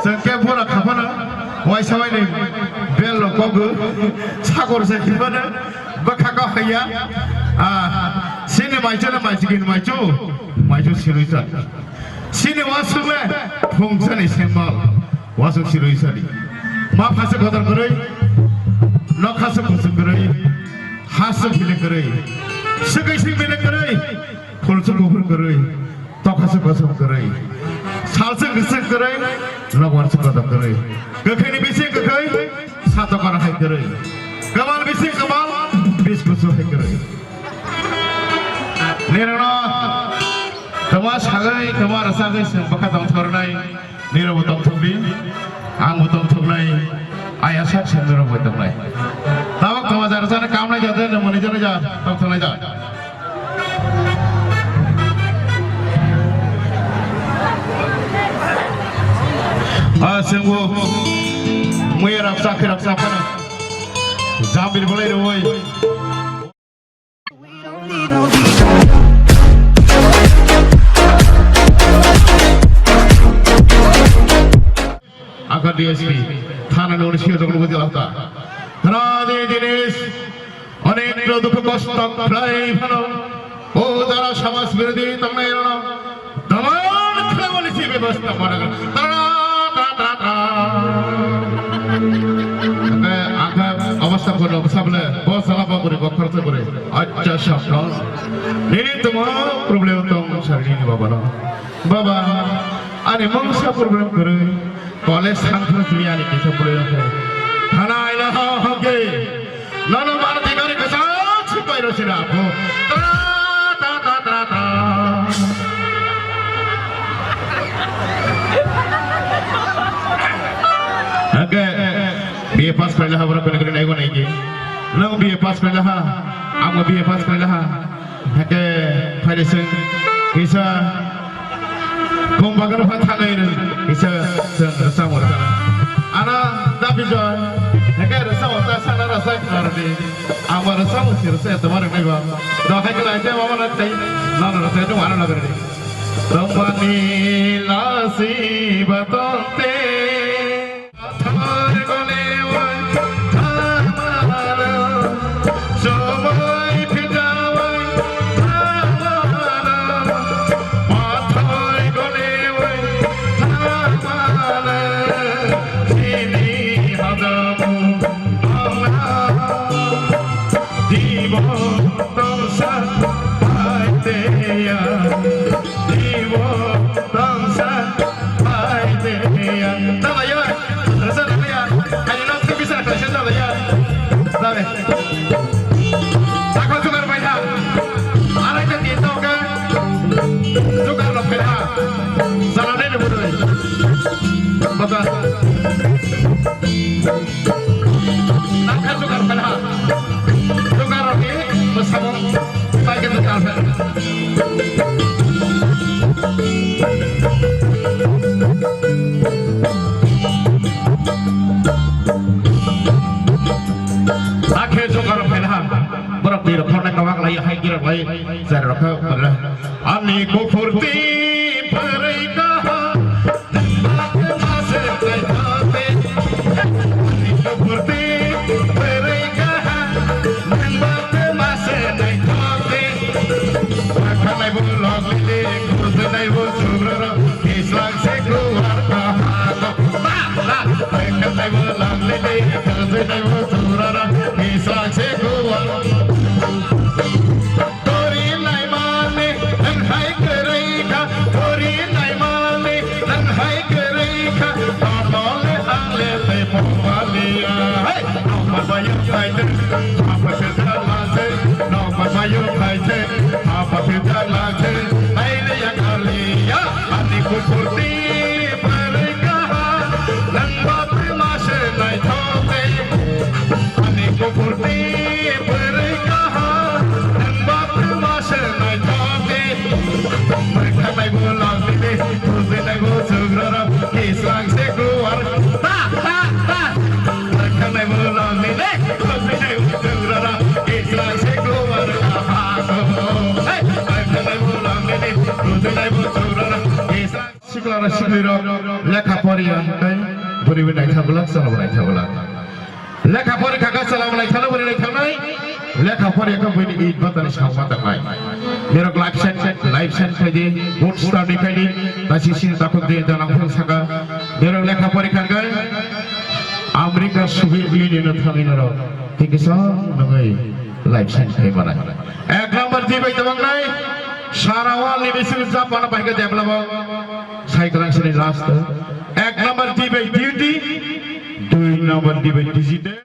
जोंके भरा खाफाना वाइसावाय नै बेल कगो सागर जाखिबानो बखाका हैया सिने माइचोना माइचिगिन माइचो सिरुइसा सिने वासुले फंसानि सेम्बल वासु सिरुइसानि मा फासे गदर गरै नखासे फसु गरै हासु फिले गरै सगैसि मिले गरै फुलसु गुफुर गरै तखासे कसम गरै सालसे गोसो गरै लगवारसे गदर गरै गोखैनि बेसे गोखै सातकर हाय गरै गमाल बेसे गमाल बिस गुसु हाय गरै नेरना तमा सागै तमा रसागै जों बखा दं थरनाय निरव दं थबि आंबो दं थबनाय आया साक्षी निरव दंनाय तावक तमा जारसाने कामनाय जादों मनि जाने जा दं थनाय जा जोंबो मैया रक्षा फानो जाम्बिर बोलाय रोवै आखा DSP थाना नोंनि सिगाङाव दंबो दिलावता राधे दिनेश अनेक दुख कष्ट प्राय फानो ओ जारा समाज विरोधी तंनाय रनो दमान खालामनि सि व्यवस्था बनागोन आखा अवस्था को सामने बहुत साला करे खर्च करे अच्छा शब्द नेने तुम प्रॉब्लम तुम शरीर बाबा अरे मंगसा प्रॉब्लम करे कॉलेज सांख्र दुनिया ने कैसे प्रॉब्लम है खाना आइला होगे नन मार दिगारे कसा छिपाई रसिना आपको ओके बीए पास कर लहा बरा करे नहीं को नहीं के नंग बीए पास कर लहा आम बीए पास कर लहा ओके फाइले से किसा कम बागर फथा नहीं रे किसा रसामर आना दाबी जो ओके रसामर ता साना रसा कर दे आम रसामर से रसा तुम्हारे नहीं बा दोहे के लाइटे मामा लगते ना रसा तो माना लग रही रमनी लासी बतोते Ani ko furti parai kaha maase tai thate ani ko furti parai kaha maase tai thate akhanai bo lagile kurdanai bo chugrara islang se ko arka la akhanai bo lagile kurdanai bo chugrara islang se ko Siklara sikira lekha pariya পরিবে নাই থাকলা চালাব নাই থাকলা লেখা পরীক্ষা কা চালাব নাই থাকলা বলে নাই থাকলাই লেখা পরীক্ষা বই ইট বাতানে সামতা নাই মেরক লাইফ সাইন্স খাইদে বোর্ড স্টাডি খাইদে তাসি সিন তাকো দে দানা ফল সাকা মেরক লেখা পরীক্ষা গায় আমেরিকা সোভিয়েত ইউনিয়ন থামিনর ঠিক আছে নই লাইফ সাইন্স খাই বানাই এক নাম্বার দিবাই তবাং নাই সারা ওয়ার্ল্ড নিবেশন জাপান বাইকে ডেভেলপ সাইকেল লাস্ট এক নাম্বার দিবাই ডিউটি দুই নাম্বার দিবাই ডিজিটাল